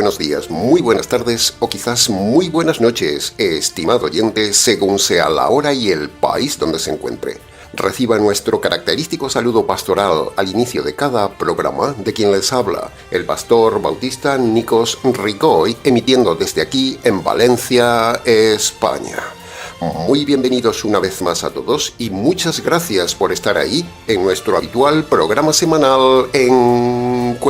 buenos días, muy buenas tardes o quizás muy buenas noches, estimado oyente, según sea la hora y el país donde se encuentre. Reciba nuestro característico saludo pastoral al inicio de cada programa de quien les habla, el pastor bautista Nikos Ricoy, emitiendo desde aquí en Valencia, España. Muy bienvenidos una vez más a todos y muchas gracias por estar ahí en nuestro habitual programa semanal Encuentros.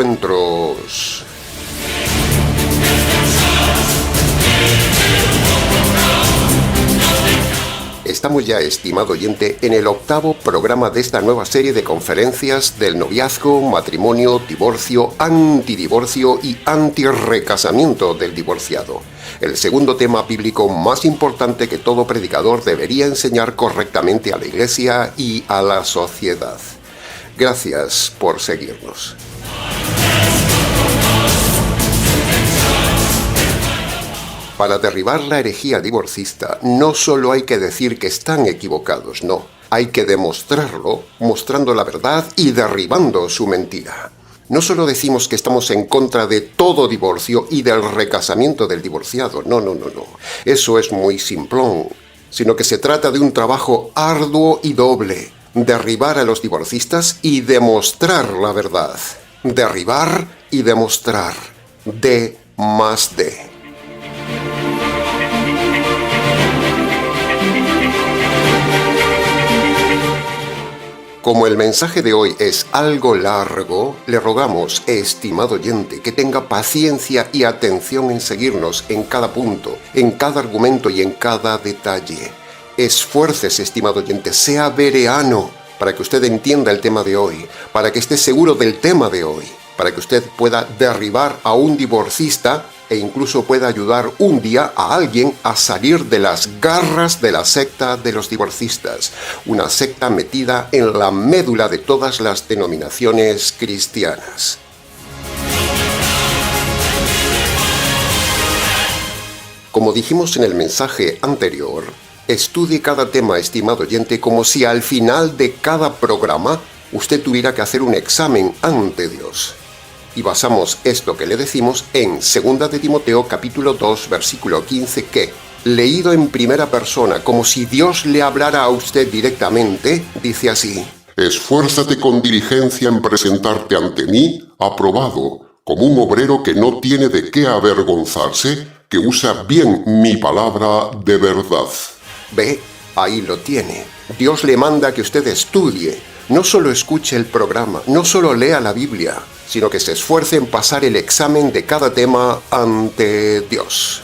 Estamos ya, estimado oyente, en el 8º programa de esta nueva serie de conferencias del noviazgo, matrimonio, divorcio, antidivorcio y antirrecasamiento del divorciado. El segundo tema bíblico más importante que todo predicador debería enseñar correctamente a la Iglesia y a la sociedad. Gracias por seguirnos. Para derribar la herejía divorcista, no solo hay que decir que están equivocados, no. Hay que demostrarlo, mostrando la verdad y derribando su mentira. No solo decimos que estamos en contra de todo divorcio y del recasamiento del divorciado, no. Eso es muy simplón, sino que se trata de un trabajo arduo y doble. Derribar a los divorcistas y demostrar la verdad. Derribar y demostrar. D más D. Como el mensaje de hoy es algo largo, le rogamos, estimado oyente, que tenga paciencia y atención en seguirnos en cada punto, en cada argumento y en cada detalle. Esfuércese, estimado oyente, sea bereano para que usted entienda el tema de hoy, para que esté seguro del tema de hoy, para que usted pueda derribar a un divorcista e incluso pueda ayudar un día a alguien a salir de las garras de la secta de los divorcistas, una secta metida en la médula de todas las denominaciones cristianas. Como dijimos en el mensaje anterior, estudie cada tema, estimado oyente, como si al final de cada programa usted tuviera que hacer un examen ante Dios. Y basamos esto que le decimos en 2 de Timoteo capítulo 2 versículo 15 que, leído en primera persona como si Dios le hablara a usted directamente, dice así: Esfuérzate con diligencia en presentarte ante mí, aprobado, como un obrero que no tiene de qué avergonzarse, que usa bien mi palabra de verdad. Ve, ahí lo tiene. Dios le manda que usted estudie. No solo escuche el programa, no solo lea la Biblia, sino que se esfuerce en pasar el examen de cada tema ante Dios.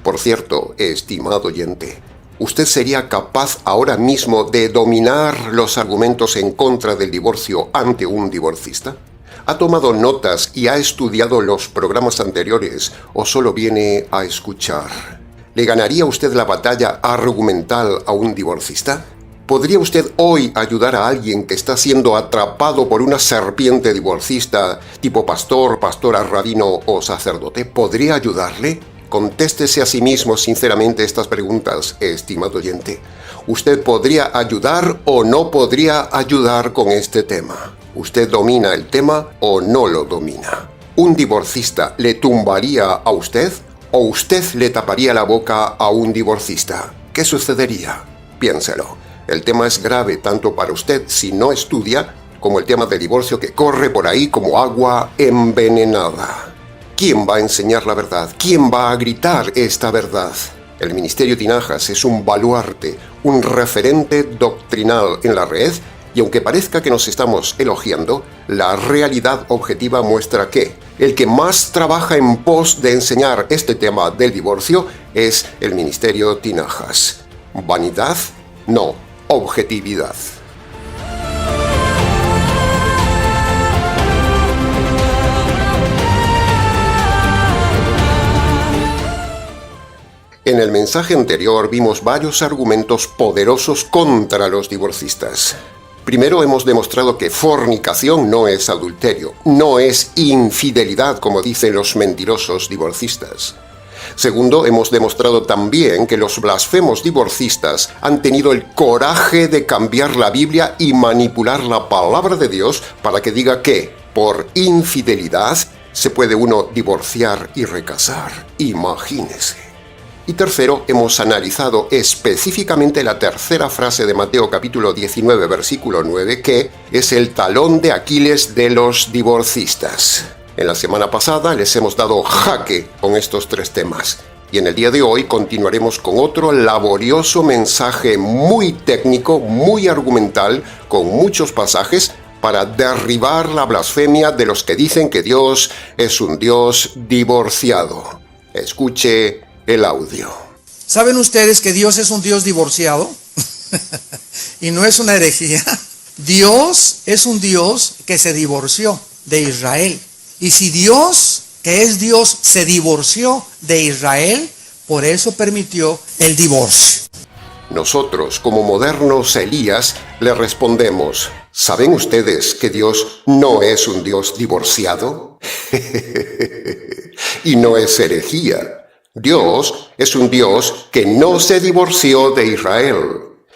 Por cierto, estimado oyente, ¿usted sería capaz ahora mismo de dominar los argumentos en contra del divorcio ante un divorcista? ¿Ha tomado notas y ha estudiado los programas anteriores o solo viene a escuchar? ¿Le ganaría usted la batalla argumental a un divorcista? ¿Podría usted hoy ayudar a alguien que está siendo atrapado por una serpiente divorcista tipo pastor, pastora, rabino o sacerdote? ¿Podría ayudarle? Contéstese a sí mismo sinceramente estas preguntas, estimado oyente. ¿Usted podría ayudar o no podría ayudar con este tema? ¿Usted domina el tema o no lo domina? ¿Un divorcista le tumbaría a usted o usted le taparía la boca a un divorcista? ¿Qué sucedería? Piénselo. El tema es grave tanto para usted si no estudia como el tema del divorcio que corre por ahí como agua envenenada. ¿Quién va a enseñar la verdad? ¿Quién va a gritar esta verdad? El Ministerio Tinajas es un baluarte, un referente doctrinal en la red, y aunque parezca que nos estamos elogiando, la realidad objetiva muestra que el que más trabaja en pos de enseñar este tema del divorcio es el Ministerio Tinajas. ¿Vanidad? No, objetividad. En el mensaje anterior vimos varios argumentos poderosos contra los divorcistas. Primero hemos demostrado que fornicación no es adulterio, no es infidelidad como dicen los mentirosos divorcistas. Segundo, hemos demostrado también que los blasfemos divorcistas han tenido el coraje de cambiar la Biblia y manipular la palabra de Dios para que diga que, por infidelidad, se puede uno divorciar y recasar. Imagínese. Y tercero, hemos analizado específicamente la tercera frase de Mateo capítulo 19, versículo 9, que es el talón de Aquiles de los divorcistas. En la semana pasada les hemos dado jaque con estos tres temas. Y en el día de hoy continuaremos con otro laborioso mensaje muy técnico, muy argumental, con muchos pasajes, para derribar la blasfemia de los que dicen que Dios es un Dios divorciado. Escuche el audio. ¿Saben ustedes que Dios es un Dios divorciado? Y no es una herejía. Dios es un Dios que se divorció de Israel. Y si Dios, que es Dios, se divorció de Israel, por eso permitió el divorcio. Nosotros, como modernos Elías, le respondemos: ¿saben ustedes que Dios no es un Dios divorciado? Y no es herejía. Dios es un Dios que no se divorció de Israel.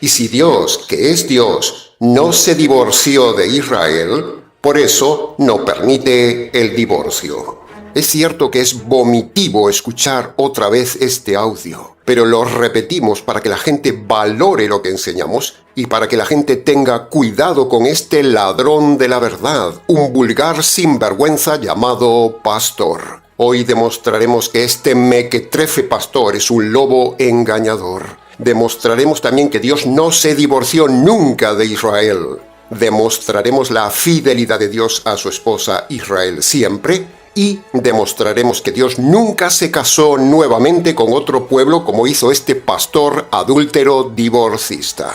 Y si Dios, que es Dios, no se divorció de Israel, por eso no permite el divorcio. Es cierto que es vomitivo escuchar otra vez este audio, pero lo repetimos para que la gente valore lo que enseñamos y para que la gente tenga cuidado con este ladrón de la verdad, un vulgar sinvergüenza llamado pastor. Hoy demostraremos que este mequetrefe pastor es un lobo engañador. Demostraremos también que Dios no se divorció nunca de Israel. Demostraremos la fidelidad de Dios a su esposa Israel siempre, y demostraremos que Dios nunca se casó nuevamente con otro pueblo como hizo este pastor adúltero divorcista.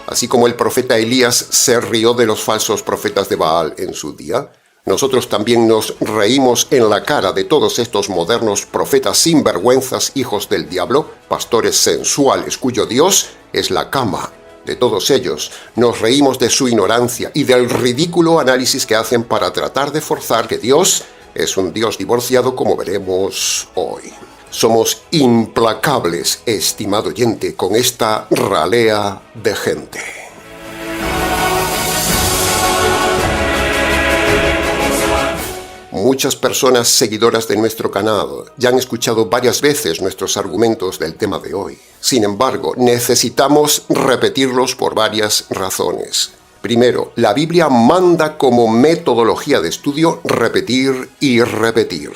Así como el profeta Elías se rió de los falsos profetas de Baal en su día, nosotros también nos reímos en la cara de todos estos modernos profetas sinvergüenzas, hijos del diablo, pastores sensuales cuyo Dios es la cama. De todos ellos nos reímos de su ignorancia y del ridículo análisis que hacen para tratar de forzar que Dios es un Dios divorciado, como veremos hoy. Somos implacables, estimado oyente, con esta ralea de gente. Muchas personas seguidoras de nuestro canal ya han escuchado varias veces nuestros argumentos del tema de hoy. Sin embargo, necesitamos repetirlos por varias razones. Primero, la Biblia manda como metodología de estudio repetir y repetir.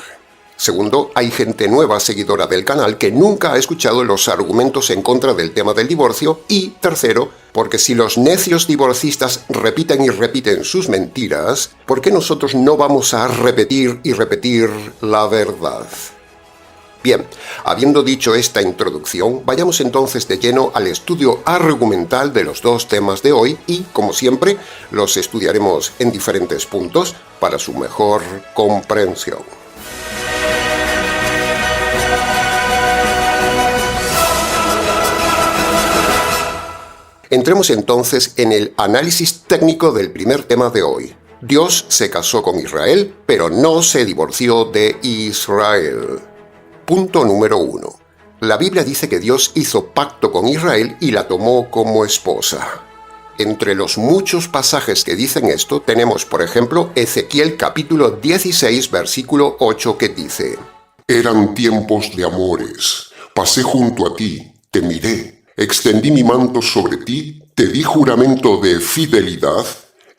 Segundo, hay gente nueva seguidora del canal que nunca ha escuchado los argumentos en contra del tema del divorcio. Y tercero, porque si los necios divorcistas repiten y repiten sus mentiras, ¿por qué nosotros no vamos a repetir y repetir la verdad? Bien, habiendo dicho esta introducción, vayamos entonces de lleno al estudio argumental de los dos temas de hoy y, como siempre, los estudiaremos en diferentes puntos para su mejor comprensión. Entremos entonces en el análisis técnico del primer tema de hoy. Dios se casó con Israel, pero no se divorció de Israel. Punto número 1. La Biblia dice que Dios hizo pacto con Israel y la tomó como esposa. Entre los muchos pasajes que dicen esto, tenemos, por ejemplo, Ezequiel capítulo 16, versículo 8, que dice: Eran tiempos de amores. Pasé junto a ti, te miré. Extendí mi manto sobre ti, te di juramento de fidelidad,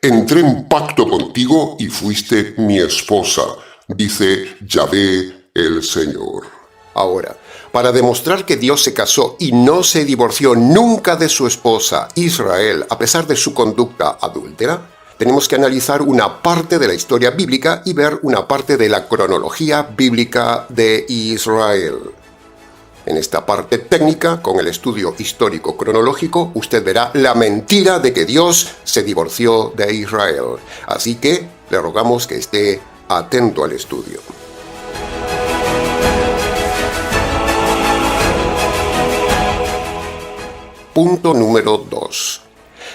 entré en pacto contigo y fuiste mi esposa, dice Yahvé el Señor. Ahora, para demostrar que Dios se casó y no se divorció nunca de su esposa Israel, a pesar de su conducta adúltera, tenemos que analizar una parte de la historia bíblica y ver una parte de la cronología bíblica de Israel. En esta parte técnica, con el estudio histórico-cronológico, usted verá la mentira de que Dios se divorció de Israel. Así que le rogamos que esté atento al estudio. Punto número 2.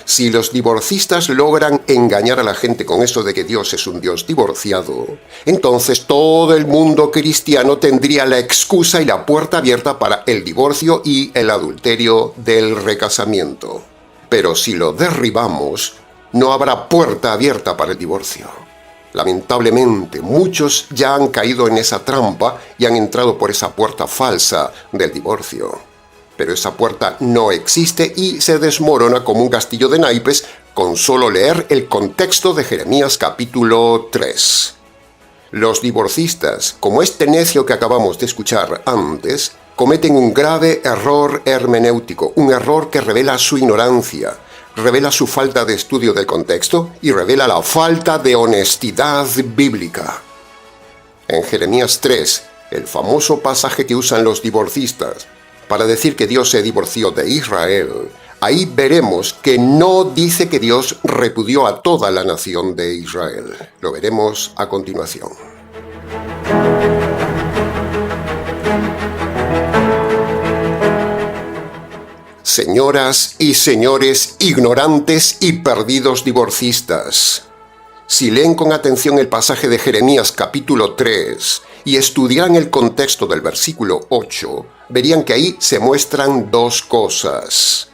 Si los divorcistas logran engañar a la gente con eso de que Dios es un Dios divorciado, entonces todo el mundo cristiano tendría la excusa y la puerta abierta para el divorcio y el adulterio del recasamiento. Pero si lo derribamos, no habrá puerta abierta para el divorcio. Lamentablemente, muchos ya han caído en esa trampa y han entrado por esa puerta falsa del divorcio. Pero esa puerta no existe y se desmorona como un castillo de naipes con solo leer el contexto de Jeremías capítulo 3. Los divorcistas, como este necio que acabamos de escuchar antes, cometen un grave error hermenéutico, un error que revela su ignorancia, revela su falta de estudio del contexto y revela la falta de honestidad bíblica. En Jeremías 3, el famoso pasaje que usan los divorcistas para decir que Dios se divorció de Israel, ahí veremos que no dice que Dios repudió a toda la nación de Israel. Lo veremos a continuación. Señoras y señores ignorantes y perdidos divorcistas, si leen con atención el pasaje de Jeremías capítulo 3 y estudiaran el contexto del versículo 8, verían que ahí se muestran dos cosas.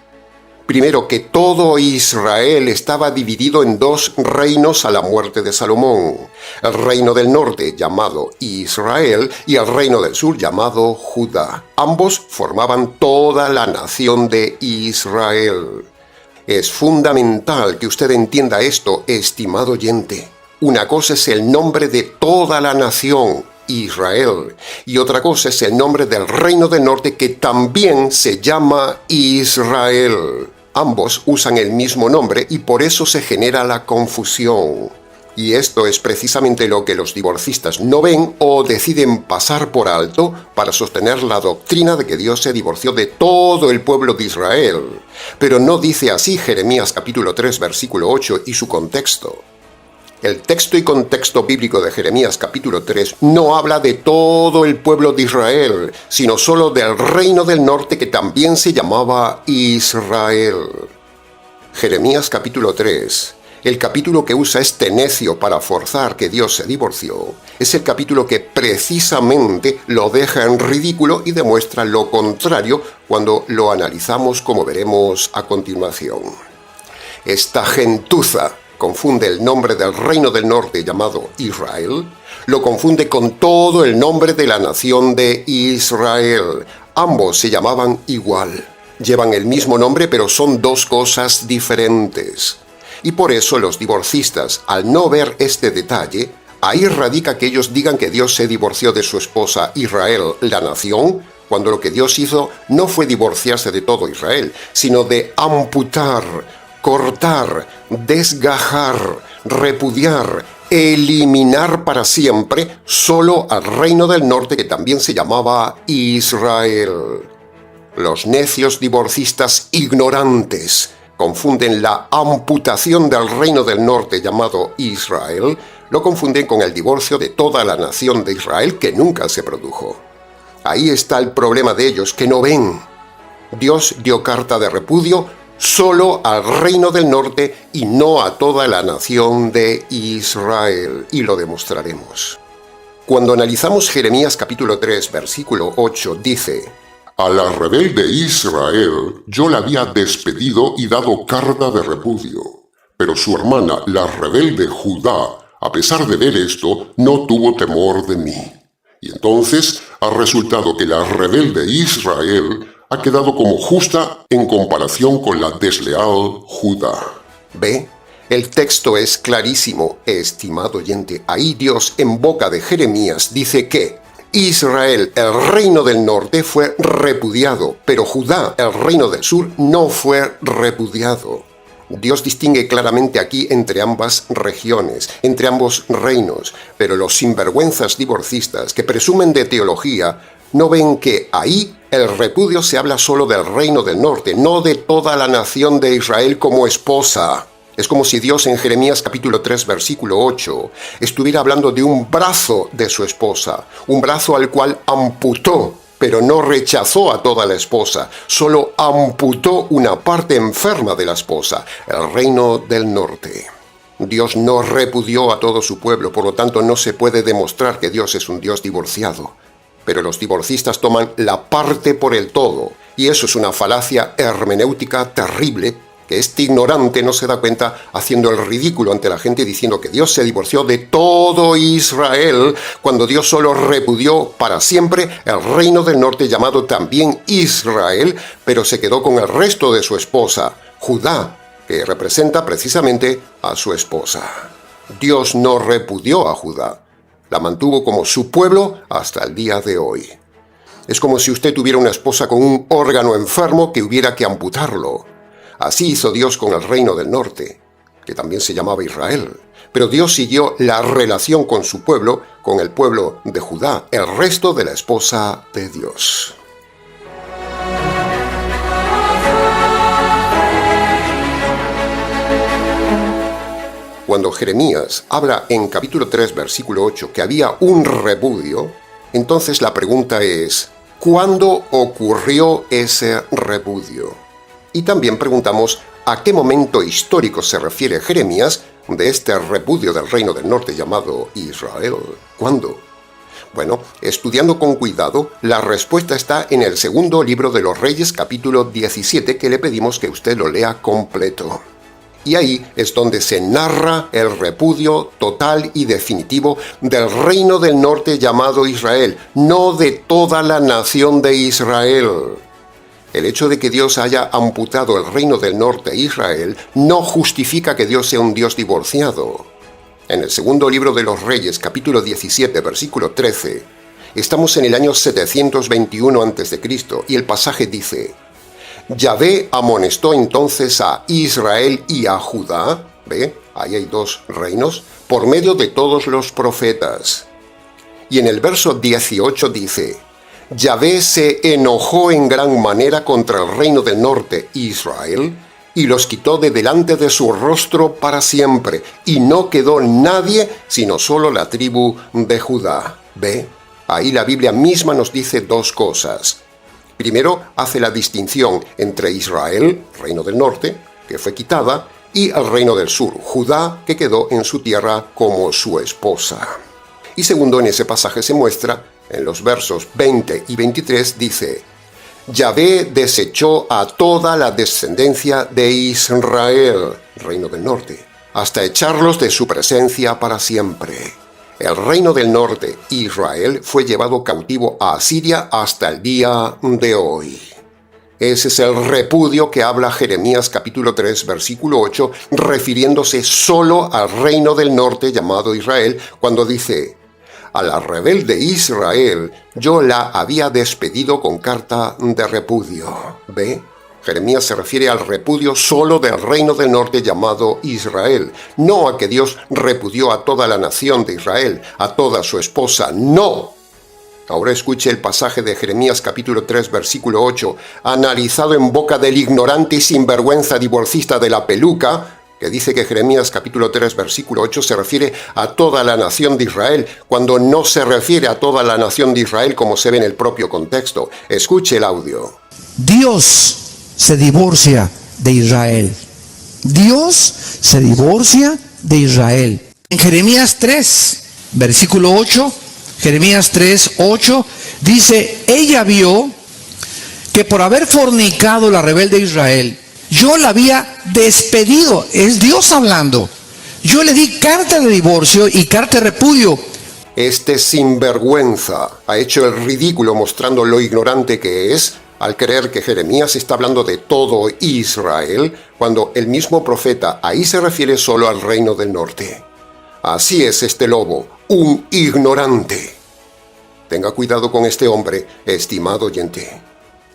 Primero, que todo Israel estaba dividido en dos reinos a la muerte de Salomón. El reino del norte, llamado Israel, y el reino del sur, llamado Judá. Ambos formaban toda la nación de Israel. Es fundamental que usted entienda esto, estimado oyente. Una cosa es el nombre de toda la nación, Israel, y otra cosa es el nombre del reino del norte, que también se llama Israel. Ambos usan el mismo nombre y por eso se genera la confusión. Y esto es precisamente lo que los divorcistas no ven o deciden pasar por alto para sostener la doctrina de que Dios se divorció de todo el pueblo de Israel. Pero no dice así Jeremías capítulo 3 versículo 8 y su contexto. El texto y contexto bíblico de Jeremías capítulo 3 no habla de todo el pueblo de Israel, sino solo del reino del norte que también se llamaba Israel. Jeremías capítulo 3, el capítulo que usa este necio para forzar que Dios se divorció, es el capítulo que precisamente lo deja en ridículo y demuestra lo contrario cuando lo analizamos, como veremos a continuación. Esta gentuza confunde el nombre del reino del norte llamado Israel, lo confunde con todo el nombre de la nación de Israel. Ambos se llamaban igual, llevan el mismo nombre pero son dos cosas diferentes. Y por eso los divorcistas, al no ver este detalle, ahí radica que ellos digan que Dios se divorció de su esposa Israel, la nación, cuando lo que Dios hizo no fue divorciarse de todo Israel, sino de amputar, cortar, desgajar, repudiar, eliminar para siempre solo al reino del norte que también se llamaba Israel. Los necios divorcistas ignorantes confunden la amputación del reino del norte llamado Israel, lo confunden con el divorcio de toda la nación de Israel que nunca se produjo. Ahí está el problema de ellos, que no ven. Dios dio carta de repudio solo al reino del norte y no a toda la nación de Israel, y lo demostraremos. Cuando analizamos Jeremías capítulo 3, versículo 8, dice: A la rebelde Israel yo la había despedido y dado carta de repudio, pero su hermana, la rebelde Judá, a pesar de ver esto, no tuvo temor de mí. Y entonces ha resultado que la rebelde Israel ha quedado como justa en comparación con la desleal Judá. ¿Ve? El texto es clarísimo, estimado oyente. Ahí Dios, en boca de Jeremías, dice que Israel, el reino del norte, fue repudiado, pero Judá, el reino del sur, no fue repudiado. Dios distingue claramente aquí entre ambas regiones, entre ambos reinos, pero los sinvergüenzas divorcistas que presumen de teología no ven que ahí el repudio se habla solo del reino del norte, no de toda la nación de Israel como esposa. Es como si Dios en Jeremías capítulo 3 versículo 8 estuviera hablando de un brazo de su esposa, un brazo al cual amputó pero no rechazó a toda la esposa, solo amputó una parte enferma de la esposa, el reino del norte. Dios no repudió a todo su pueblo, por lo tanto no se puede demostrar que Dios es un Dios divorciado. Pero los divorcistas toman la parte por el todo, y eso es una falacia hermenéutica terrible, que este ignorante no se da cuenta haciendo el ridículo ante la gente diciendo que Dios se divorció de todo Israel, cuando Dios solo repudió para siempre el reino del norte llamado también Israel, pero se quedó con el resto de su esposa, Judá, que representa precisamente a su esposa. Dios no repudió a Judá, la mantuvo como su pueblo hasta el día de hoy. Es como si usted tuviera una esposa con un órgano enfermo que hubiera que amputarlo. Así hizo Dios con el reino del norte, que también se llamaba Israel. Pero Dios siguió la relación con su pueblo, con el pueblo de Judá, el resto de la esposa de Dios. Cuando Jeremías habla en capítulo 3, versículo 8, que había un repudio, entonces la pregunta es, ¿cuándo ocurrió ese repudio? Y también preguntamos, ¿a qué momento histórico se refiere Jeremías de este repudio del reino del norte llamado Israel? ¿Cuándo? Bueno, estudiando con cuidado, la respuesta está en el segundo libro de los Reyes, capítulo 17, que le pedimos que usted lo lea completo. Y ahí es donde se narra el repudio total y definitivo del reino del norte llamado Israel, no de toda la nación de Israel. El hecho de que Dios haya amputado el reino del norte a Israel no justifica que Dios sea un Dios divorciado. En el segundo libro de los Reyes, capítulo 17, versículo 13, estamos en el año 721 a.C. y el pasaje dice: Yahvé amonestó entonces a Israel y a Judá, ¿ve? Ahí hay dos reinos, por medio de todos los profetas. Y en el verso 18 dice: Yahvé se enojó en gran manera contra el reino del norte, Israel, y los quitó de delante de su rostro para siempre, y no quedó nadie sino solo la tribu de Judá. ¿Ve? Ahí la Biblia misma nos dice dos cosas. Primero, hace la distinción entre Israel, reino del norte, que fue quitada, y el reino del sur, Judá, que quedó en su tierra como su esposa. Y segundo, en ese pasaje se muestra, en los versos 20 y 23, dice: Yahvé desechó a toda la descendencia de Israel, reino del norte, hasta echarlos de su presencia para siempre. El reino del norte, Israel, fue llevado cautivo a Asiria hasta el día de hoy. Ese es el repudio que habla Jeremías capítulo 3, versículo 8, refiriéndose solo al reino del norte llamado Israel, cuando dice: a la rebelde Israel yo la había despedido con carta de repudio. ¿Ve? Jeremías se refiere al repudio solo del reino del norte llamado Israel, no a que Dios repudió a toda la nación de Israel, a toda su esposa, no. Ahora escuche el pasaje de Jeremías capítulo 3, versículo 8, analizado en boca del ignorante y sinvergüenza divorcista de la peluca, que dice que Jeremías capítulo 3, versículo 8 se refiere a toda la nación de Israel, cuando no se refiere a toda la nación de Israel como se ve en el propio contexto. Escuche el audio. Dios se divorcia de Israel. Dios se divorcia de Israel. En Jeremías 3, versículo 8, Jeremías 3, 8, dice: ella vio que por haber fornicado la rebelde Israel, yo la había despedido. Es Dios hablando. Yo le di carta de divorcio y carta de repudio. Este sinvergüenza ha hecho el ridículo mostrando lo ignorante que es al creer que Jeremías está hablando de todo Israel, cuando el mismo profeta ahí se refiere solo al reino del norte. Así es este lobo, un ignorante. Tenga cuidado con este hombre, estimado oyente.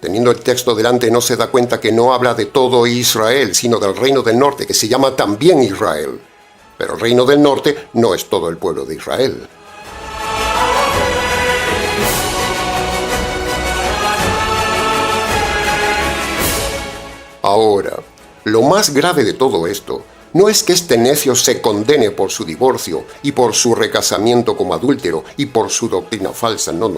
Teniendo el texto delante no se da cuenta que no habla de todo Israel, sino del reino del norte, que se llama también Israel. Pero el reino del norte no es todo el pueblo de Israel. Ahora, lo más grave de todo esto No es que este necio se condene por su divorcio y por su recasamiento como adúltero y por su doctrina falsa. No.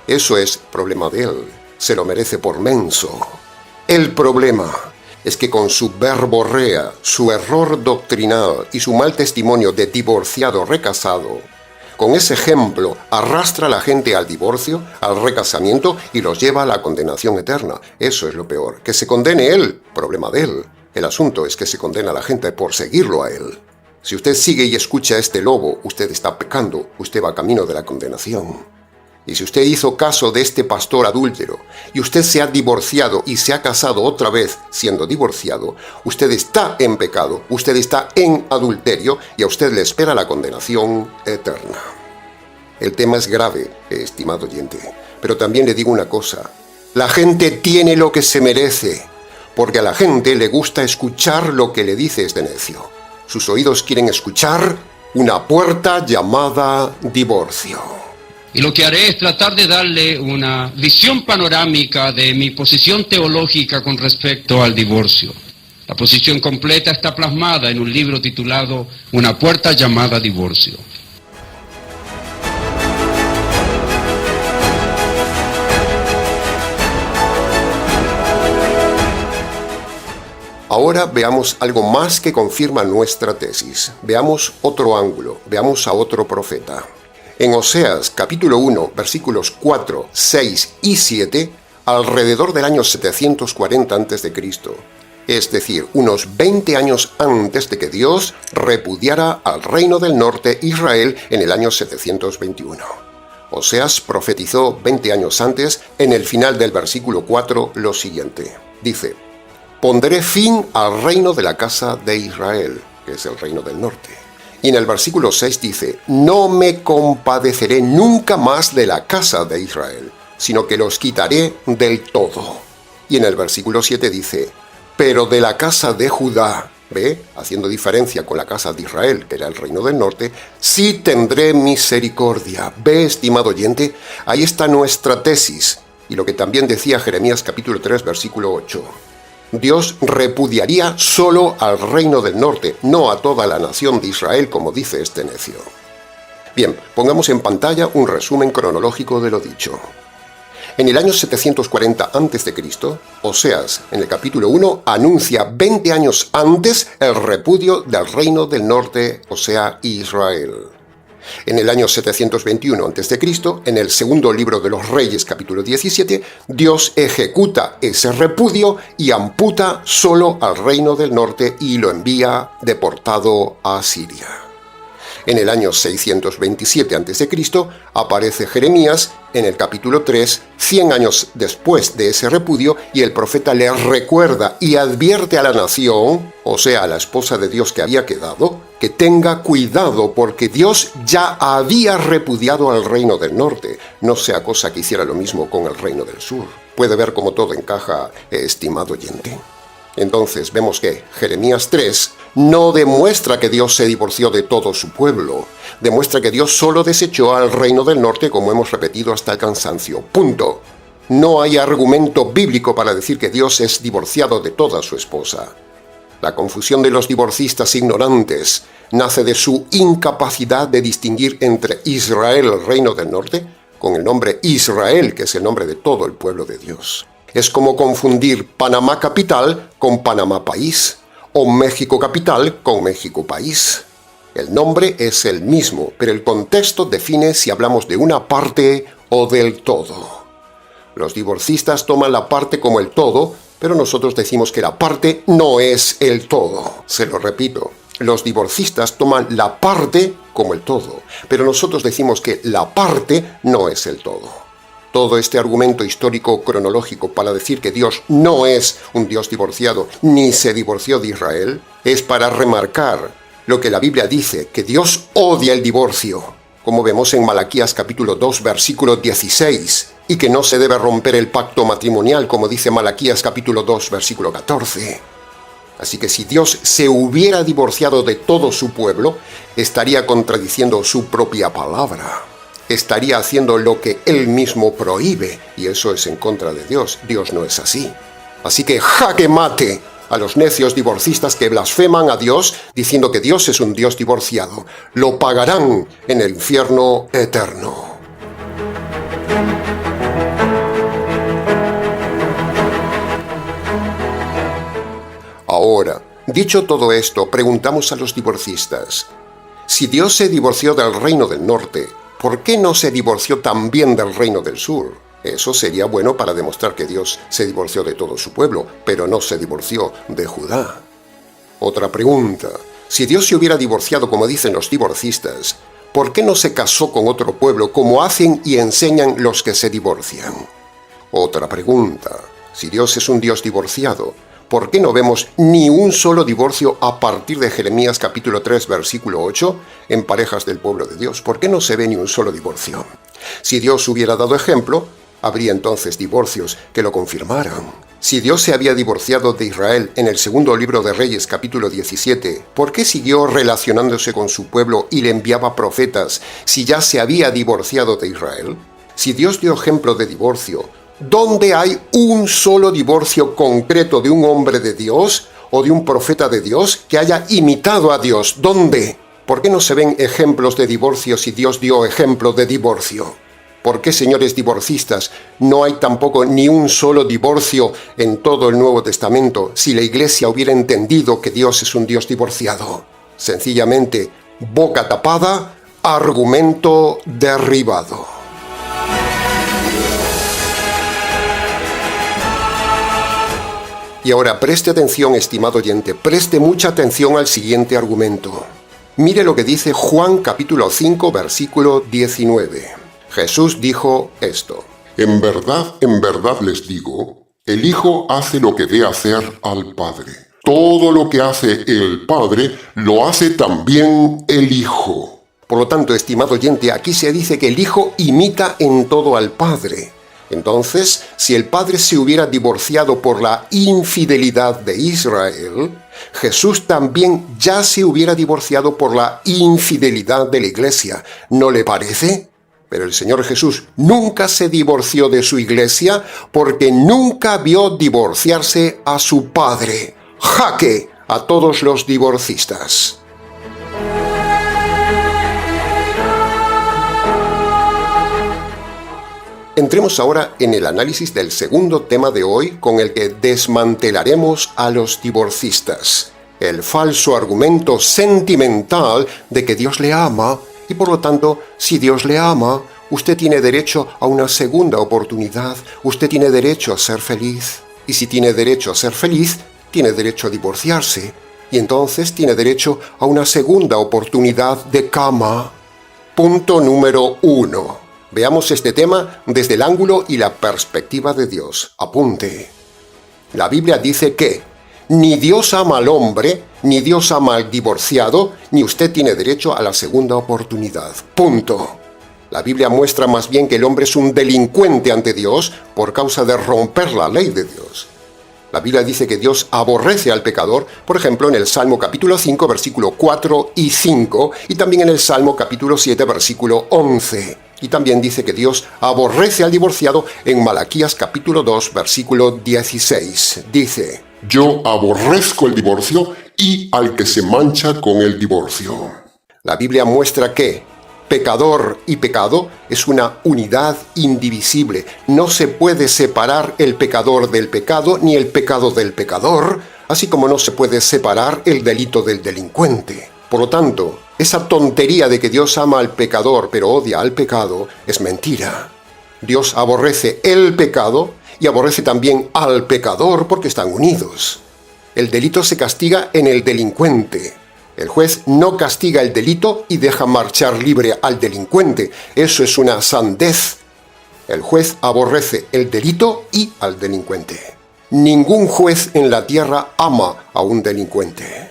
Eso es problema de él. Se lo merece por menso. El problema es que con su verborrea, su error doctrinal y su mal testimonio de divorciado recasado, con ese ejemplo arrastra a la gente al divorcio, al recasamiento y los lleva a la condenación eterna. Eso es lo peor. Que se condene él, problema de él. El asunto es que se condena a la gente por seguirlo a él. Si usted sigue y escucha a este lobo, usted está pecando, usted va camino de la condenación. Y si usted hizo caso de este pastor adúltero y usted se ha divorciado y se ha casado otra vez siendo divorciado, usted está en pecado, usted está en adulterio y a usted le espera la condenación eterna. El tema es grave, estimado oyente, pero también le digo una cosa. La gente tiene lo que se merece, porque a la gente le gusta escuchar lo que le dice este necio. Sus oídos quieren escuchar una puerta llamada divorcio. Y lo que haré es tratar de darle una visión panorámica de mi posición teológica con respecto al divorcio. La posición completa está plasmada en un libro titulado Una puerta llamada divorcio. Ahora veamos algo más que confirma nuestra tesis. Veamos otro ángulo, veamos a otro profeta. En Oseas capítulo 1, versículos 4, 6 y 7, alrededor del año 740 a.C., es decir, unos 20 años antes de que Dios repudiara al reino del norte Israel en el año 721. Oseas profetizó 20 años antes, en el final del versículo 4, lo siguiente. Dice: «Pondré fin al reino de la casa de Israel», que es el reino del norte. Y en el versículo 6 dice: «No me compadeceré nunca más de la casa de Israel, sino que los quitaré del todo». Y en el versículo 7 dice: «Pero de la casa de Judá», ¿ve? Haciendo diferencia con la casa de Israel, que era el reino del norte, «sí tendré misericordia». ¿Ve, estimado oyente? Ahí está nuestra tesis, y lo que también decía Jeremías capítulo 3, versículo 8. Dios repudiaría solo al reino del norte, no a toda la nación de Israel, como dice este necio. Bien, pongamos en pantalla un resumen cronológico de lo dicho. En el año 740 a.C., Oseas, en el capítulo 1, anuncia 20 años antes el repudio del reino del norte, o sea, Israel. En el año 721 a.C., en el segundo libro de los Reyes, capítulo 17, Dios ejecuta ese repudio y amputa solo al reino del norte y lo envía deportado a Siria. En el año 627 a.C. aparece Jeremías en el capítulo 3, 100 años después de ese repudio, y el profeta le recuerda y advierte a la nación, o sea, a la esposa de Dios que había quedado, que tenga cuidado porque Dios ya había repudiado al reino del norte, no sea cosa que hiciera lo mismo con el reino del sur. ¿Puede ver cómo todo encaja, estimado oyente? Entonces vemos que Jeremías 3 no demuestra que Dios se divorció de todo su pueblo, demuestra que Dios solo desechó al reino del norte, como hemos repetido hasta el cansancio. Punto. No hay argumento bíblico para decir que Dios es divorciado de toda su esposa. La confusión de los divorcistas ignorantes nace de su incapacidad de distinguir entre Israel, el reino del norte, con el nombre Israel, que es el nombre de todo el pueblo de Dios. Es como confundir Panamá capital con Panamá país, o México capital con México país. El nombre es el mismo, pero el contexto define si hablamos de una parte o del todo. Los divorcistas toman la parte como el todo, pero nosotros decimos que la parte no es el todo. Se lo repito, los divorcistas toman la parte como el todo, pero nosotros decimos que la parte no es el todo. Todo este argumento histórico cronológico para decir que Dios no es un Dios divorciado, ni se divorció de Israel, es para remarcar lo que la Biblia dice, que Dios odia el divorcio, como vemos en Malaquías capítulo 2, versículo 16, y que no se debe romper el pacto matrimonial, como dice Malaquías capítulo 2, versículo 14. Así que si Dios se hubiera divorciado de todo su pueblo, estaría contradiciendo su propia palabra. Estaría haciendo lo que Él mismo prohíbe, y eso es en contra de Dios. Dios no es así. Así que jaque mate a los necios divorcistas que blasfeman a Dios diciendo que Dios es un Dios divorciado. Lo pagarán en el infierno eterno. Ahora, dicho todo esto, preguntamos a los divorcistas: si Dios se divorció del reino del norte, ¿por qué no se divorció también del reino del sur? Eso sería bueno para demostrar que Dios se divorció de todo su pueblo, pero no se divorció de Judá. Otra pregunta: si Dios se hubiera divorciado como dicen los divorcistas, ¿por qué no se casó con otro pueblo como hacen y enseñan los que se divorcian? Otra pregunta: si Dios es un Dios divorciado, ¿por qué no vemos ni un solo divorcio a partir de Jeremías capítulo 3, versículo 8, en parejas del pueblo de Dios? ¿Por qué no se ve ni un solo divorcio? Si Dios hubiera dado ejemplo, habría entonces divorcios que lo confirmaran. Si Dios se había divorciado de Israel en el segundo libro de Reyes capítulo 17, ¿por qué siguió relacionándose con su pueblo y le enviaba profetas si ya se había divorciado de Israel? Si Dios dio ejemplo de divorcio, ¿dónde hay un solo divorcio concreto de un hombre de Dios o de un profeta de Dios que haya imitado a Dios? ¿Dónde? ¿Por qué no se ven ejemplos de divorcio si Dios dio ejemplo de divorcio? ¿Por qué, señores divorcistas, no hay tampoco ni un solo divorcio en todo el Nuevo Testamento si la Iglesia hubiera entendido que Dios es un Dios divorciado? Sencillamente, boca tapada, argumento derribado. Y ahora preste atención, estimado oyente, preste mucha atención al siguiente argumento. Mire lo que dice Juan capítulo 5, versículo 19. Jesús dijo esto: en verdad les digo, el Hijo hace lo que ve hacer al Padre. Todo lo que hace el Padre, lo hace también el Hijo. Por lo tanto, estimado oyente, aquí se dice que el Hijo imita en todo al Padre. Entonces, si el Padre se hubiera divorciado por la infidelidad de Israel, Jesús también ya se hubiera divorciado por la infidelidad de la Iglesia. ¿No le parece? Pero el Señor Jesús nunca se divorció de su Iglesia porque nunca vio divorciarse a su Padre. ¡Jaque a todos los divorcistas! Entremos ahora en el análisis del segundo tema de hoy, con el que desmantelaremos a los divorcistas. El falso argumento sentimental de que Dios le ama, y por lo tanto, si Dios le ama, usted tiene derecho a una segunda oportunidad, usted tiene derecho a ser feliz. Y si tiene derecho a ser feliz, tiene derecho a divorciarse, y entonces tiene derecho a una segunda oportunidad de cama. Punto número 1. Veamos este tema desde el ángulo y la perspectiva de Dios. Apunte. La Biblia dice que ni Dios ama al hombre, ni Dios ama al divorciado, ni usted tiene derecho a la segunda oportunidad. Punto. La Biblia muestra más bien que el hombre es un delincuente ante Dios por causa de romper la ley de Dios. La Biblia dice que Dios aborrece al pecador, por ejemplo, en el Salmo capítulo 5, versículo 4 y 5, y también en el Salmo capítulo 7, versículo 11. Y también dice que Dios aborrece al divorciado en Malaquías capítulo 2, versículo 16. Dice: yo aborrezco el divorcio y al que se mancha con el divorcio. La Biblia muestra que pecador y pecado es una unidad indivisible. No se puede separar el pecador del pecado ni el pecado del pecador, así como no se puede separar el delito del delincuente. Por lo tanto, esa tontería de que Dios ama al pecador pero odia al pecado es mentira. Dios aborrece el pecado y aborrece también al pecador porque están unidos. El delito se castiga en el delincuente. El juez no castiga el delito y deja marchar libre al delincuente. Eso es una sandez. El juez aborrece el delito y al delincuente. Ningún juez en la tierra ama a un delincuente.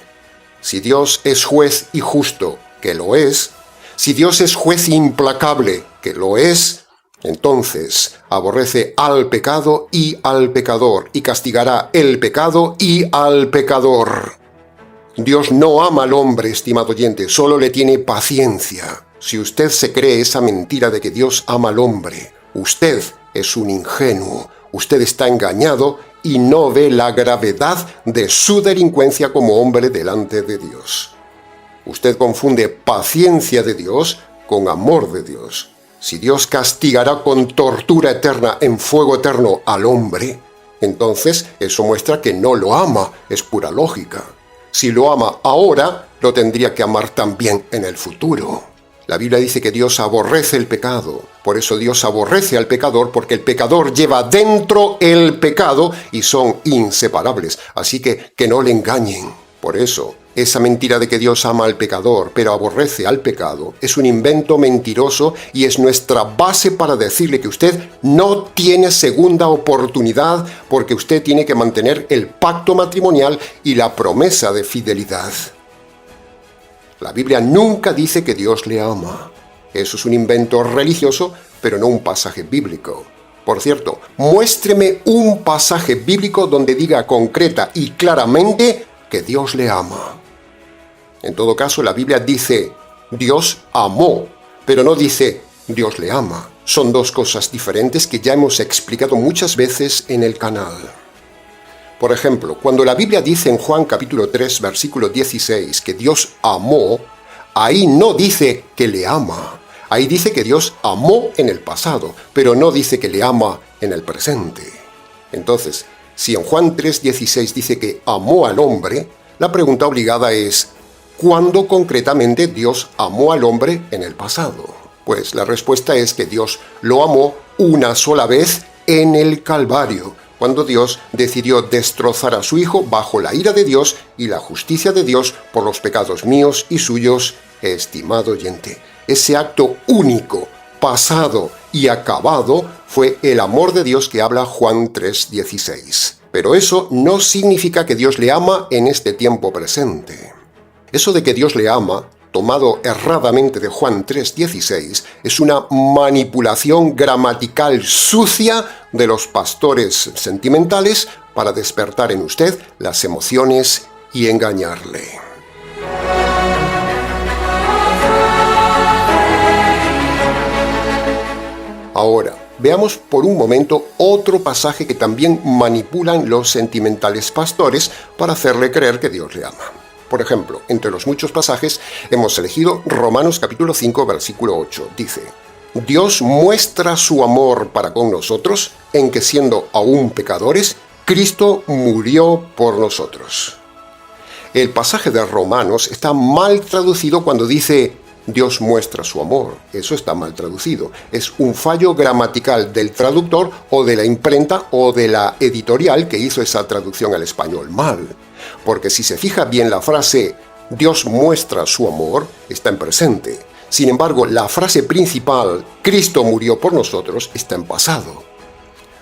Si Dios es juez y justo, que lo es, si Dios es juez implacable, que lo es, entonces aborrece al pecado y al pecador, y castigará el pecado y al pecador. Dios no ama al hombre, estimado oyente, solo le tiene paciencia. Si usted se cree esa mentira de que Dios ama al hombre, usted es un ingenuo, usted está engañado y no ve la gravedad de su delincuencia como hombre delante de Dios. Usted confunde paciencia de Dios con amor de Dios. Si Dios castigará con tortura eterna en fuego eterno al hombre, entonces eso muestra que no lo ama, es pura lógica. Si lo ama ahora, lo tendría que amar también en el futuro. La Biblia dice que Dios aborrece el pecado. Por eso Dios aborrece al pecador, porque el pecador lleva dentro el pecado y son inseparables. Así que no le engañen. Por eso, esa mentira de que Dios ama al pecador, pero aborrece al pecado, es un invento mentiroso y es nuestra base para decirle que usted no tiene segunda oportunidad porque usted tiene que mantener el pacto matrimonial y la promesa de fidelidad. La Biblia nunca dice que Dios le ama. Eso es un invento religioso, pero no un pasaje bíblico. Por cierto, muéstreme un pasaje bíblico donde diga concreta y claramente que Dios le ama. En todo caso, la Biblia dice Dios amó, pero no dice Dios le ama. Son dos cosas diferentes que ya hemos explicado muchas veces en el canal. Por ejemplo, cuando la Biblia dice en Juan capítulo 3, versículo 16, que Dios amó, ahí no dice que le ama. Ahí dice que Dios amó en el pasado, pero no dice que le ama en el presente. Entonces, si en Juan 3:16 dice que amó al hombre, la pregunta obligada es, ¿cuándo concretamente Dios amó al hombre en el pasado? Pues la respuesta es que Dios lo amó una sola vez en el Calvario, cuando Dios decidió destrozar a su Hijo bajo la ira de Dios y la justicia de Dios por los pecados míos y suyos, estimado oyente. Ese acto único, pasado y acabado fue el amor de Dios que habla Juan 3:16. Pero eso no significa que Dios le ama en este tiempo presente. Eso de que Dios le ama, tomado erradamente de Juan 3:16, es una manipulación gramatical sucia de los pastores sentimentales para despertar en usted las emociones y engañarle. Ahora, veamos por un momento otro pasaje que también manipulan los sentimentales pastores para hacerle creer que Dios le ama. Por ejemplo, entre los muchos pasajes hemos elegido Romanos capítulo 5, versículo 8. Dice, Dios muestra su amor para con nosotros en que siendo aún pecadores, Cristo murió por nosotros. El pasaje de Romanos está mal traducido cuando dice Dios muestra su amor. Eso está mal traducido. Es un fallo gramatical del traductor o de la imprenta o de la editorial que hizo esa traducción al español mal. Porque si se fija bien la frase Dios muestra su amor, está en presente. Sin embargo, la frase principal, Cristo murió por nosotros, está en pasado.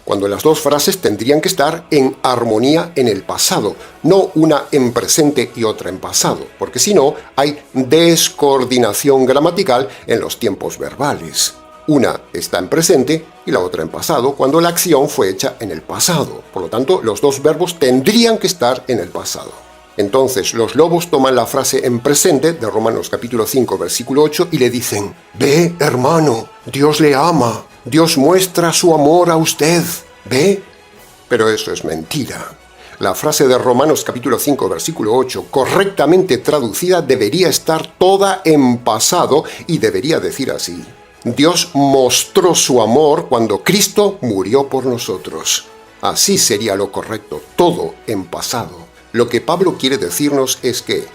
Cuando las dos frases tendrían que estar en armonía en el pasado, no una en presente y otra en pasado, porque si no, hay descoordinación gramatical en los tiempos verbales. Una está en presente y la otra en pasado, cuando la acción fue hecha en el pasado. Por lo tanto, los dos verbos tendrían que estar en el pasado. Entonces, los lobos toman la frase en presente de Romanos capítulo 5, versículo 8 y le dicen, «Ve, hermano, Dios le ama, Dios muestra su amor a usted, ¿ve?» Pero eso es mentira. La frase de Romanos capítulo 5, versículo 8, correctamente traducida, debería estar toda en pasado y debería decir así, Dios mostró su amor cuando Cristo murió por nosotros. Así sería lo correcto, todo en pasado. Lo que Pablo quiere decirnos es que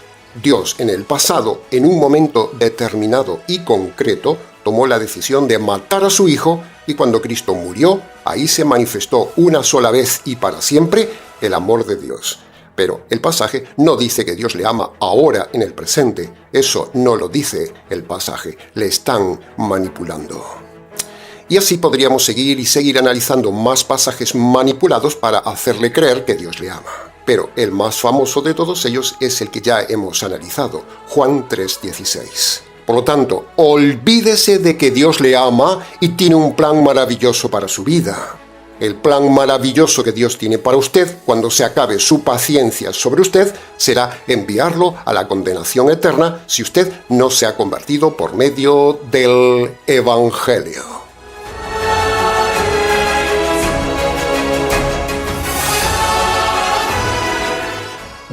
Dios en el pasado, en un momento determinado y concreto, tomó la decisión de matar a su Hijo y cuando Cristo murió, ahí se manifestó una sola vez y para siempre el amor de Dios. Pero el pasaje no dice que Dios le ama ahora en el presente. Eso no lo dice el pasaje. Le están manipulando. Y así podríamos seguir y seguir analizando más pasajes manipulados para hacerle creer que Dios le ama. Pero el más famoso de todos ellos es el que ya hemos analizado, Juan 3:16. Por lo tanto, olvídese de que Dios le ama y tiene un plan maravilloso para su vida. El plan maravilloso que Dios tiene para usted, cuando se acabe su paciencia sobre usted, será enviarlo a la condenación eterna si usted no se ha convertido por medio del Evangelio.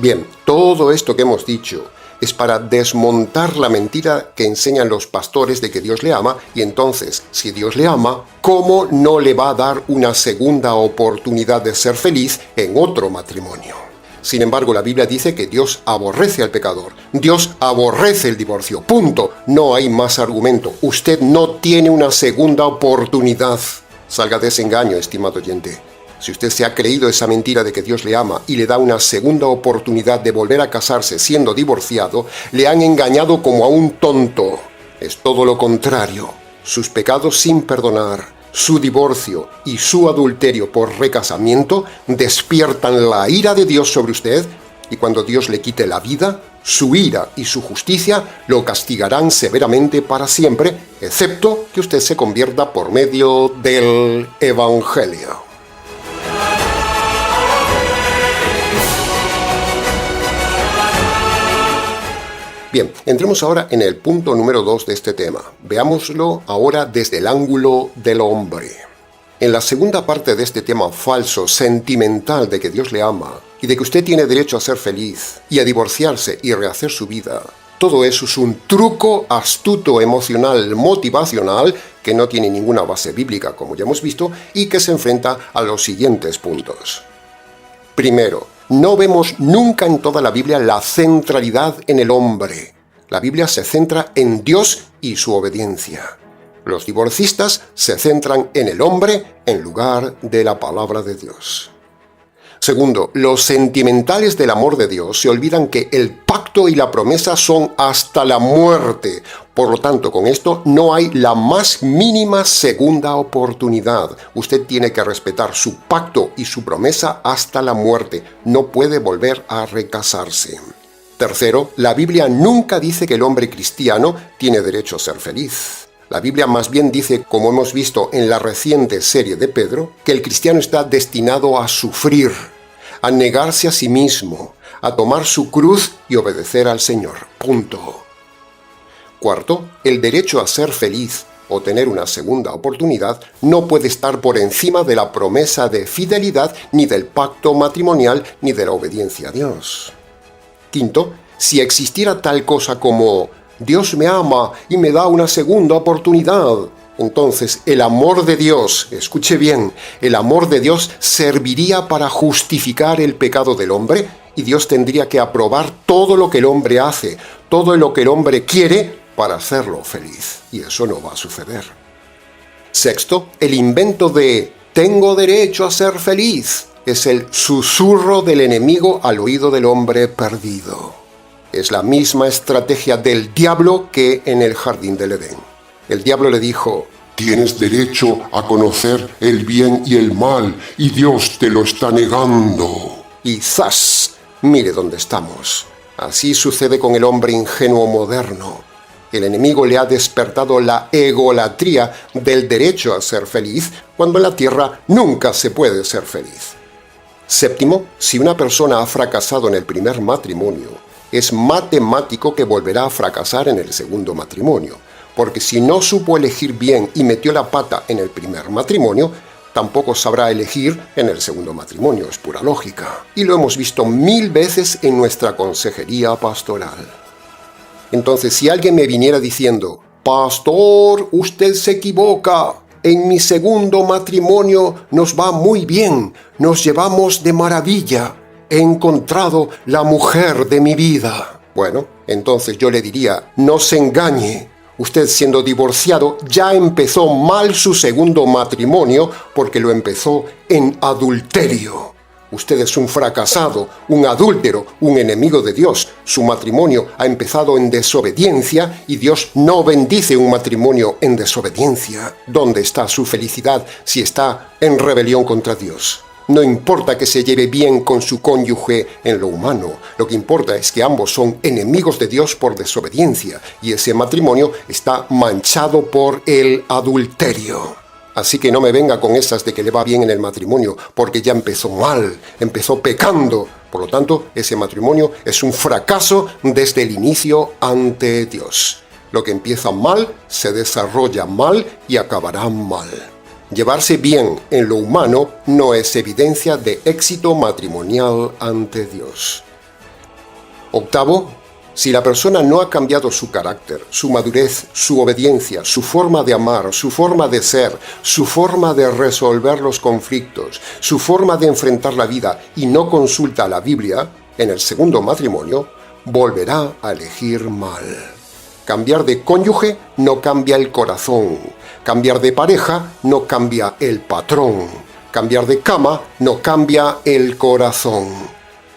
Bien, todo esto que hemos dicho es para desmontar la mentira que enseñan los pastores de que Dios le ama, y entonces, si Dios le ama, ¿cómo no le va a dar una segunda oportunidad de ser feliz en otro matrimonio? Sin embargo, la Biblia dice que Dios aborrece al pecador. Dios aborrece el divorcio. Punto. No hay más argumento. Usted no tiene una segunda oportunidad. Salga de ese engaño, estimado oyente. Si usted se ha creído esa mentira de que Dios le ama y le da una segunda oportunidad de volver a casarse siendo divorciado, le han engañado como a un tonto. Es todo lo contrario. Sus pecados sin perdonar, su divorcio y su adulterio por recasamiento despiertan la ira de Dios sobre usted, y cuando Dios le quite la vida, su ira y su justicia lo castigarán severamente para siempre, excepto que usted se convierta por medio del Evangelio. Bien, entremos ahora en el punto número 2 de este tema. Veámoslo ahora desde el ángulo del hombre. En la segunda parte de este tema falso, sentimental, de que Dios le ama y de que usted tiene derecho a ser feliz y a divorciarse y rehacer su vida, todo eso es un truco astuto, emocional, motivacional, que no tiene ninguna base bíblica, como ya hemos visto, y que se enfrenta a los siguientes puntos. Primero, no vemos nunca en toda la Biblia la centralidad en el hombre. La Biblia se centra en Dios y su obediencia. Los divorcistas se centran en el hombre en lugar de la palabra de Dios. Segundo, los sentimentales del amor de Dios se olvidan que el pacto y la promesa son hasta la muerte. Por lo tanto, con esto no hay la más mínima segunda oportunidad. Usted tiene que respetar su pacto y su promesa hasta la muerte. No puede volver a recasarse. Tercero, la Biblia nunca dice que el hombre cristiano tiene derecho a ser feliz. La Biblia más bien dice, como hemos visto en la reciente serie de Pedro, que el cristiano está destinado a sufrir, a negarse a sí mismo, a tomar su cruz y obedecer al Señor. Punto. Cuarto, el derecho a ser feliz o tener una segunda oportunidad no puede estar por encima de la promesa de fidelidad, ni del pacto matrimonial, ni de la obediencia a Dios. Quinto, si existiera tal cosa como Dios me ama y me da una segunda oportunidad, entonces el amor de Dios, escuche bien, el amor de Dios serviría para justificar el pecado del hombre, y Dios tendría que aprobar todo lo que el hombre hace, todo lo que el hombre quiere para hacerlo feliz. Y eso no va a suceder. Sexto, el invento de tengo derecho a ser feliz es el susurro del enemigo al oído del hombre perdido. Es la misma estrategia del diablo que en el jardín del Edén. El diablo le dijo, tienes derecho a conocer el bien y el mal, y Dios te lo está negando. Y ¡zas! Mire dónde estamos. Así sucede con el hombre ingenuo moderno. El enemigo le ha despertado la egolatría del derecho a ser feliz, cuando en la tierra nunca se puede ser feliz. Séptimo, si una persona ha fracasado en el primer matrimonio, es matemático que volverá a fracasar en el segundo matrimonio, porque si no supo elegir bien y metió la pata en el primer matrimonio, tampoco sabrá elegir en el segundo matrimonio, es pura lógica. Y lo hemos visto 1000 veces en nuestra consejería pastoral. Entonces, si alguien me viniera diciendo, pastor, usted se equivoca, en mi segundo matrimonio nos va muy bien, nos llevamos de maravilla, he encontrado la mujer de mi vida. Bueno, entonces yo le diría, no se engañe. Usted siendo divorciado ya empezó mal su segundo matrimonio porque lo empezó en adulterio. Usted es un fracasado, un adúltero, un enemigo de Dios. Su matrimonio ha empezado en desobediencia y Dios no bendice un matrimonio en desobediencia. ¿Dónde está su felicidad si está en rebelión contra Dios? No importa que se lleve bien con su cónyuge en lo humano, lo que importa es que ambos son enemigos de Dios por desobediencia y ese matrimonio está manchado por el adulterio. Así que no me venga con esas de que le va bien en el matrimonio, porque ya empezó mal, empezó pecando. Por lo tanto, ese matrimonio es un fracaso desde el inicio ante Dios. Lo que empieza mal, se desarrolla mal y acabará mal. Llevarse bien en lo humano no es evidencia de éxito matrimonial ante Dios. Octavo, si la persona no ha cambiado su carácter, su madurez, su obediencia, su forma de amar, su forma de ser, su forma de resolver los conflictos, su forma de enfrentar la vida y no consulta la Biblia, en el segundo matrimonio, volverá a elegir mal. Cambiar de cónyuge no cambia el corazón. Cambiar de pareja no cambia el patrón. Cambiar de cama no cambia el corazón.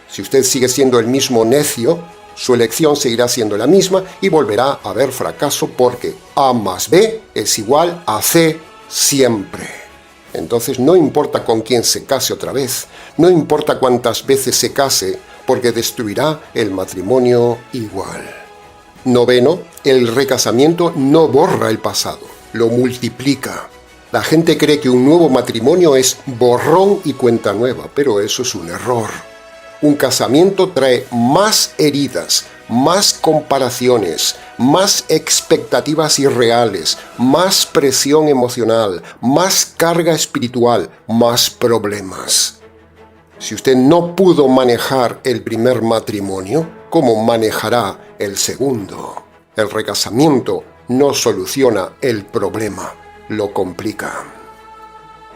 Si usted sigue siendo el mismo necio, su elección seguirá siendo la misma y volverá a haber fracaso porque A más B es igual a C siempre. Entonces no importa con quién se case otra vez, no importa cuántas veces se case, porque destruirá el matrimonio igual. Noveno, el recasamiento no borra el pasado, lo multiplica. La gente cree que un nuevo matrimonio es borrón y cuenta nueva, pero eso es un error. Un casamiento trae más heridas, más comparaciones, más expectativas irreales, más presión emocional, más carga espiritual, más problemas. Si usted no pudo manejar el primer matrimonio, ¿cómo manejará el segundo? El recasamiento no soluciona el problema, lo complica.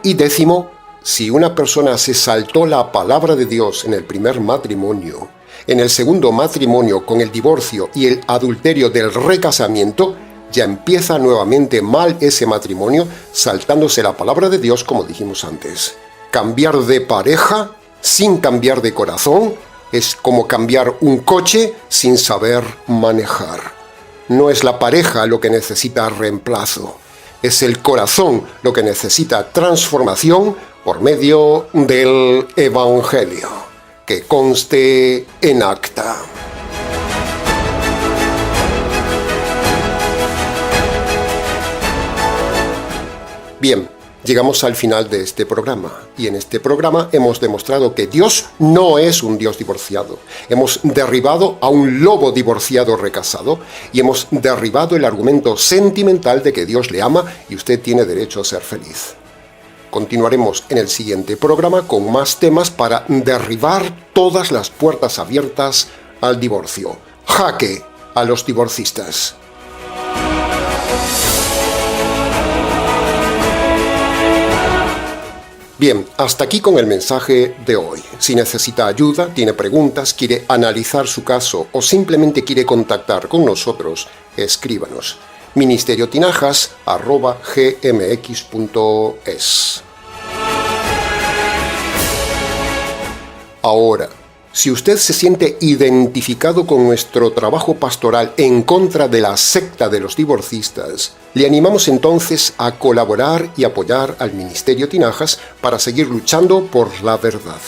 Y décimo, si una persona se saltó la palabra de Dios en el primer matrimonio, en el segundo matrimonio con el divorcio y el adulterio del recasamiento, ya empieza nuevamente mal ese matrimonio, saltándose la palabra de Dios como dijimos antes. Cambiar de pareja sin cambiar de corazón es como cambiar un coche sin saber manejar. No es la pareja lo que necesita reemplazo, es el corazón lo que necesita transformación por medio del Evangelio, que conste en acta. Bien, llegamos al final de este programa, y en este programa hemos demostrado que Dios no es un Dios divorciado. Hemos derribado a un lobo divorciado recasado, y hemos derribado el argumento sentimental de que Dios le ama y usted tiene derecho a ser feliz. Continuaremos en el siguiente programa con más temas para derribar todas las puertas abiertas al divorcio. Jaque a los divorcistas. Bien, hasta aquí con el mensaje de hoy. Si necesita ayuda, tiene preguntas, quiere analizar su caso o simplemente quiere contactar con nosotros, escríbanos. ministerioTinajas@gmx.es. Ahora, si usted se siente identificado con nuestro trabajo pastoral en contra de la secta de los divorcistas, le animamos entonces a colaborar y apoyar al Ministerio Tinajas para seguir luchando por la verdad.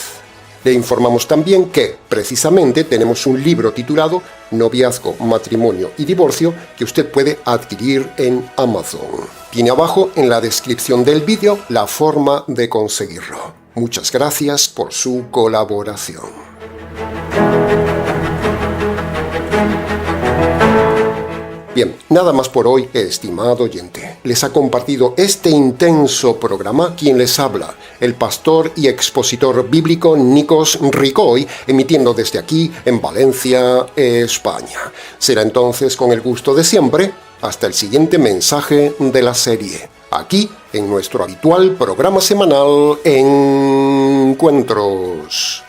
Le informamos también que, precisamente, tenemos un libro titulado Noviazgo, Matrimonio y Divorcio que usted puede adquirir en Amazon. Tiene abajo en la descripción del vídeo la forma de conseguirlo. Muchas gracias por su colaboración. Bien, nada más por hoy, estimado oyente. Les ha compartido este intenso programa quien les habla, el pastor y expositor bíblico Nikos Ricoy, emitiendo desde aquí, en Valencia, España. Será entonces con el gusto de siempre, hasta el siguiente mensaje de la serie, aquí en nuestro habitual programa semanal Encuentros.